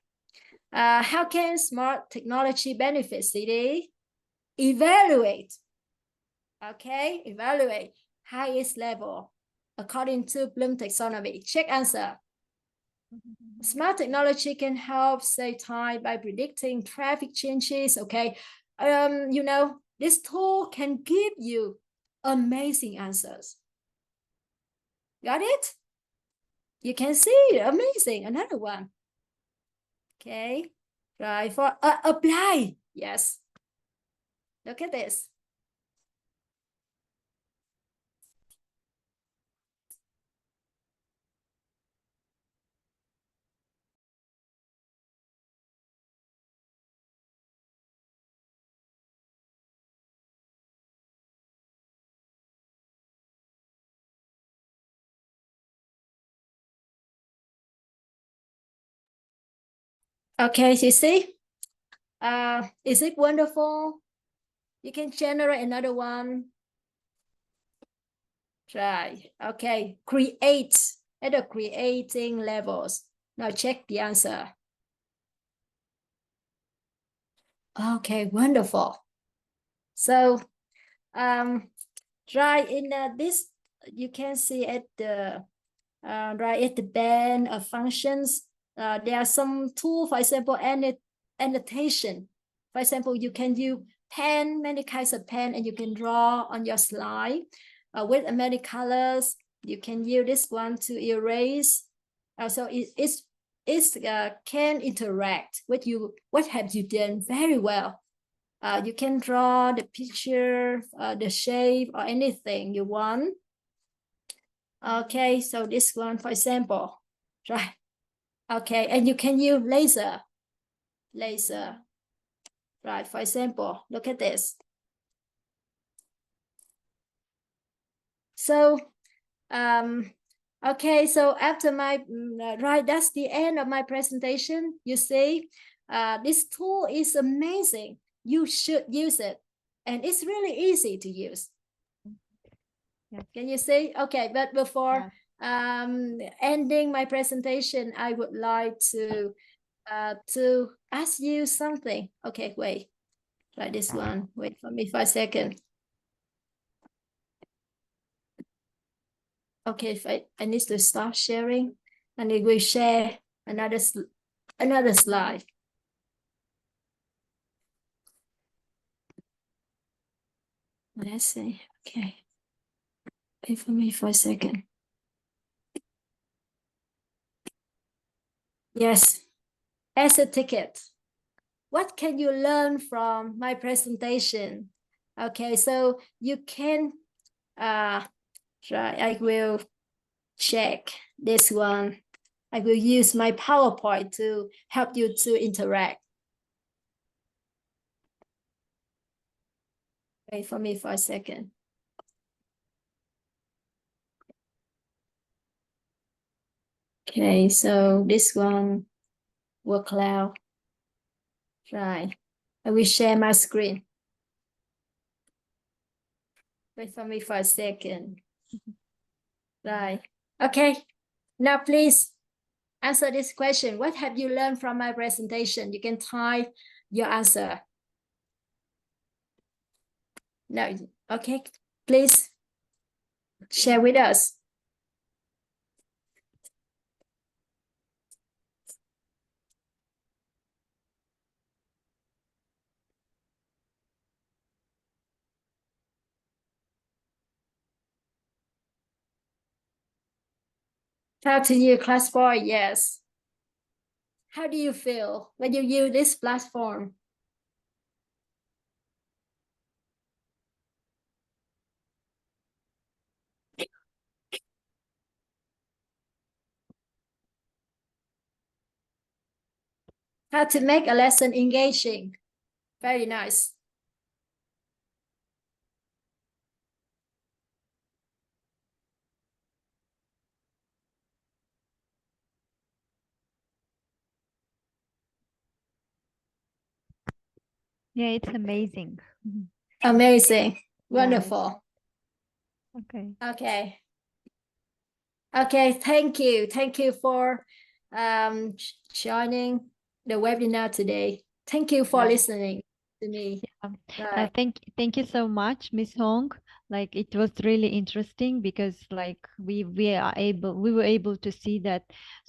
How can smart technology benefit city? Evaluate. Okay, evaluate highest level according to Bloom taxonomy. Check answer. Smart technology can help save time by predicting traffic changes. Okay, this tool can give you amazing answers. Got it? You can see amazing. Another one. Okay, right, for apply. Yes. Look at this. Okay, you see? Is it wonderful? You can generate another one. Right. Okay. Create at the creating levels. Now check the answer. Okay, wonderful. So, right in this, you can see at the right at the band of functions. There are some tools, for example, annotation. For example, you can use pen, many kinds of pen, and you can draw on your slide with many colors. You can use this one to erase. So it can interact with you. What have you done very well? You can draw the picture, the shape, or anything you want. Okay, so this one, for example, right? Okay, and you can use laser, right? For example, look at this. So, okay, so after my, right, that's the end of my presentation. You see, this tool is amazing. You should use it. And it's really easy to use. Yes. Can you see? Okay, but before Yes. ending my presentation, I would like to ask you something. Okay, wait. Try this one. Wait for me for a second. Okay, if I need to stop sharing, and it will share another slide. Let's see. Okay. Wait for me for a second. Yes. As a ticket, what can you learn from my presentation? Okay, so you can try. I will check this one. I will use my PowerPoint to help you to interact. Wait for me for a second. Okay, so this one, work cloud. Right. I will share my screen. Wait for me for a second. Right. Okay. Now please answer this question. What have you learned from my presentation? You can type your answer. No. Okay. Please share with us. How to use ClassPoint? Yes. How do you feel when you use this platform? How to make a lesson engaging? Very nice. Yeah, it's amazing. Amazing. Yeah. Wonderful. Okay. Okay. Okay, thank you. Thank you for joining the webinar today. Thank you for Yeah. listening to me. Right. Thank you so much, Miss Hong. Like it was really interesting because like we were able to see that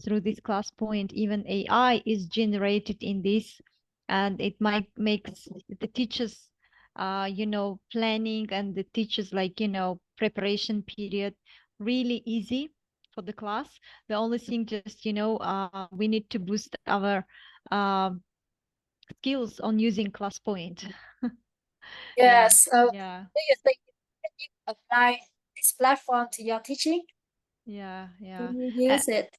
through this ClassPoint, even AI is generated in this, and it might makes the teachers planning and the teachers preparation period really easy for the class. The only thing just we need to boost our skills on using ClassPoint. Yes. So Yeah. do you think you apply this platform to your teaching? Yeah. Can you use it?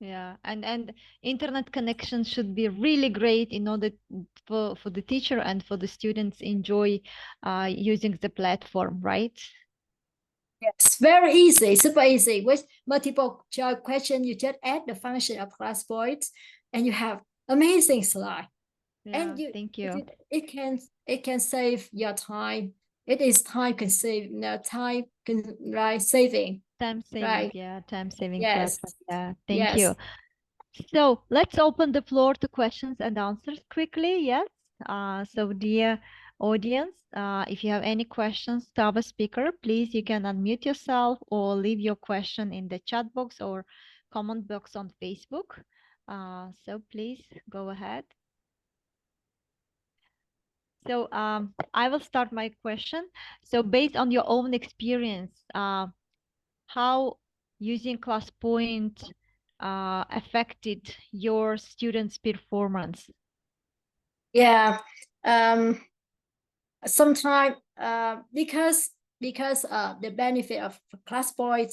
Yeah, and internet connection should be really great in order for the teacher and for the students enjoy using the platform, right? Yes, very easy, super easy. With multiple choice question, you just add the function of ClassPoint, and you have amazing slide. Yeah, And thank you. it can save your time. It is time consuming, right, saving. Time saving, Right. yeah, time saving Yes. platform. Yeah, thank Yes. you. So let's open the floor to questions and answers quickly. Yes. So dear audience, if you have any questions to our speaker, please you can unmute yourself or leave your question in the chat box or comment box on Facebook. So please go ahead. So I will start my question. So based on your own experience, how using ClassPoint affected your students' performance? Yeah. Sometimes because the benefit of ClassPoint,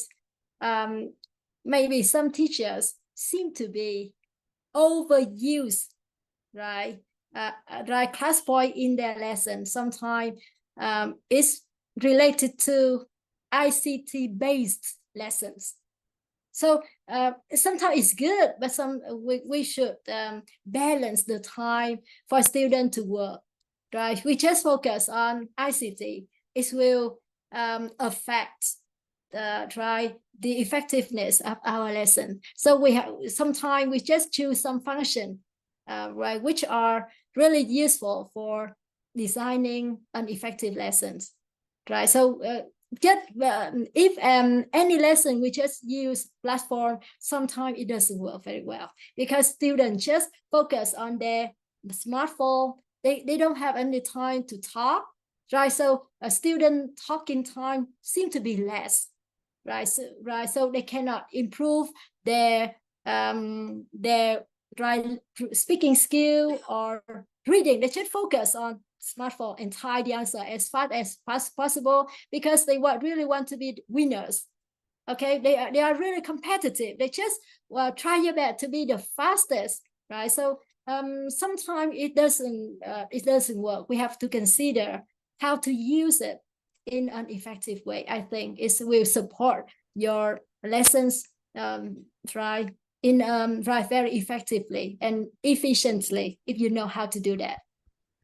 maybe some teachers seem to be overuse, right? Right, ClassPoint in their lesson sometimes is related to ICT based lessons. So sometimes it's good, but we should balance the time for students to work, right? We just focus on ICT. It will affect the effectiveness of our lesson. So we have sometimes we just choose some function, right, which are really useful for designing an effective lessons, right? So just if any lesson we just use platform, sometimes it doesn't work very well because students just focus on their smartphone. They don't have any time to talk, right? So a student talking time seem to be less, right? So they cannot improve their right speaking skill or reading. They should focus on smartphone and type the answer as fast as possible because they really want to be winners. Okay, they are really competitive. They just try your best to be the fastest, right? So sometimes it doesn't work. We have to consider how to use it in an effective way. I think it will support your lessons try very effectively and efficiently if you know how to do that.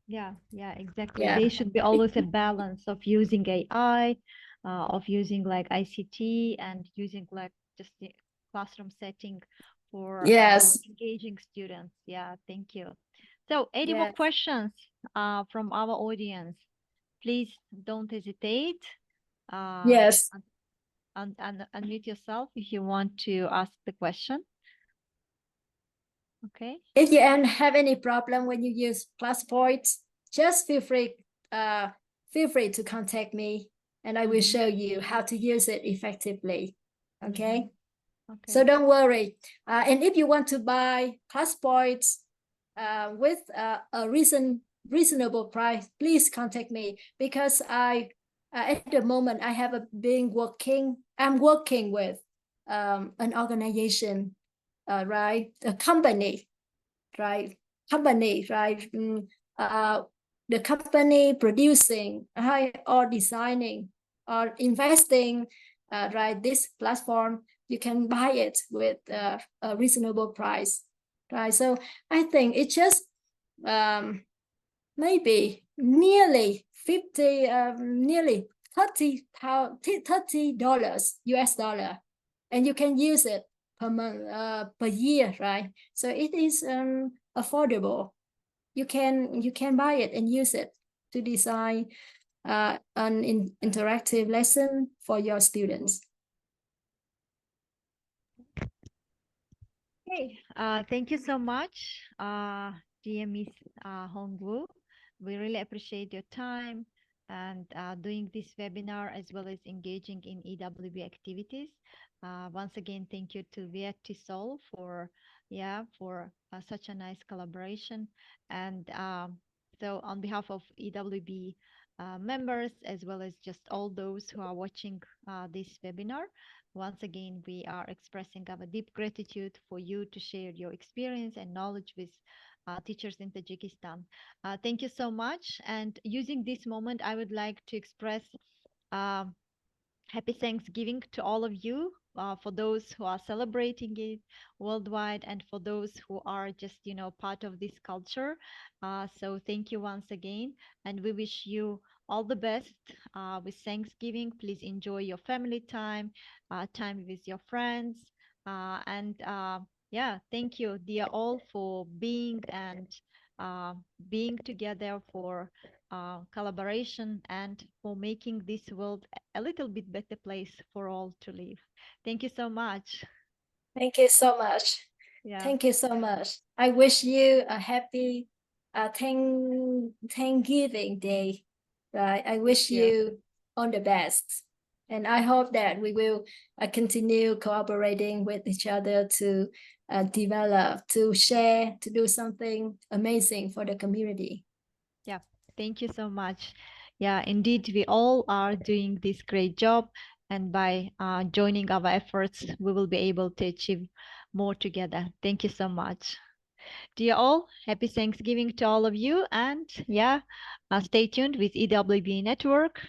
Yeah, exactly. Yeah. There should be always a balance of using AI, of using like ICT and using like just the classroom setting for Yes. engaging students. Yeah, thank you. So any more Yes. questions from our audience? Please don't hesitate. Yes. And unmute yourself if you want to ask the question. Okay. If you have any problem when you use ClassPoint, just feel free to contact me and I will show you how to use it effectively. Okay. Okay. So don't worry. And if you want to buy ClassPoint with a reasonable price, please contact me, because at the moment I have I'm working with an organization, right? A company, right? The company producing, or designing, or investing, right? This platform, you can buy it with a reasonable price, right? So I think it's just maybe nearly 50, nearly $30 US dollar, and you can use it per month, per year, right? So it is affordable. You can buy it and use it to design an interactive lesson for your students. Okay, thank you so much, dear Miss Hongwu. We really appreciate your time and doing this webinar, as well as engaging in EWB activities. Once again, thank you to Vietisol for such a nice collaboration. And so on behalf of EWB members, as well as just all those who are watching this webinar, once again, we are expressing our deep gratitude for you to share your experience and knowledge with teachers in Tajikistan. Thank you so much. And using this moment, I would like to express uh, happy Thanksgiving to all of you, for those who are celebrating it worldwide, and for those who are just, part of this culture. So thank you once again, and we wish you all the best with Thanksgiving. Please enjoy your family time, time with your friends, and yeah, thank you, dear all, for uh, being together, for collaboration, and for making this world a little bit better place for all to live. Thank you so much. Thank you so much. Yeah. Thank you so much. I wish you a happy Thanksgiving Day. Right. I wish you. you all the best. And I hope that we will continue cooperating with each other to develop, to share, to do something amazing for the community. Yeah. Thank you so much. Yeah, indeed, we all are doing this great job. And by joining our efforts, we will be able to achieve more together. Thank you so much. Dear all, happy Thanksgiving to all of you. And yeah, stay tuned with EWB Network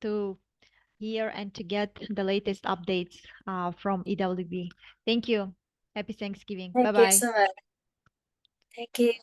to hear and to get the latest updates from EWB. Thank you. Happy Thanksgiving. Thank you Bye-bye. so much. Thank you.